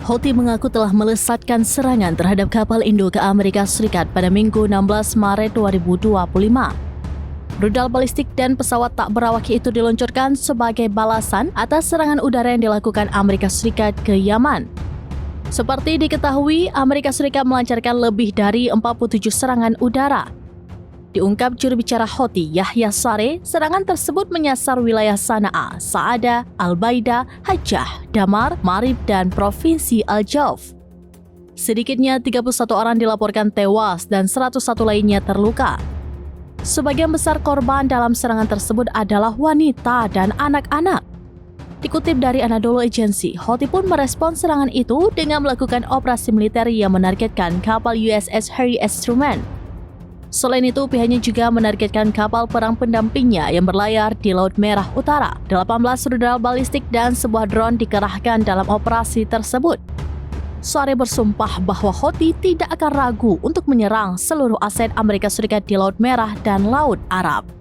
Houthi mengaku telah melesatkan serangan terhadap kapal Indo ke Amerika Serikat pada Minggu 16 Maret 2025. Rudal balistik dan pesawat tak berawak itu diluncurkan sebagai balasan atas serangan udara yang dilakukan Amerika Serikat ke Yaman. Seperti diketahui, Amerika Serikat melancarkan lebih dari 47 serangan udara. Diungkap juru bicara Houthi, Yahya Saree, serangan tersebut menyasar wilayah Sana'a, Sa'ada, Al-Baida, Hajjah, Damar, Marib, dan Provinsi Al-Jauf. Sedikitnya 31 orang dilaporkan tewas dan 101 lainnya terluka. Sebagian besar korban dalam serangan tersebut adalah wanita dan anak-anak. Dikutip dari Anadolu Agency, Houthi pun merespons serangan itu dengan melakukan operasi militer yang menargetkan kapal USS Harry S. Truman. Selain itu, pihaknya juga menargetkan kapal perang pendampingnya yang berlayar di Laut Merah Utara. 18 rudal balistik dan sebuah drone dikerahkan dalam operasi tersebut. Saree bersumpah bahwa Houthi tidak akan ragu untuk menyerang seluruh aset Amerika Serikat di Laut Merah dan Laut Arab.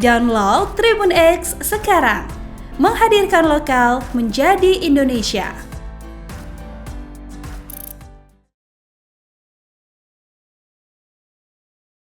Download Tribun X sekarang, menghadirkan lokal menjadi Indonesia.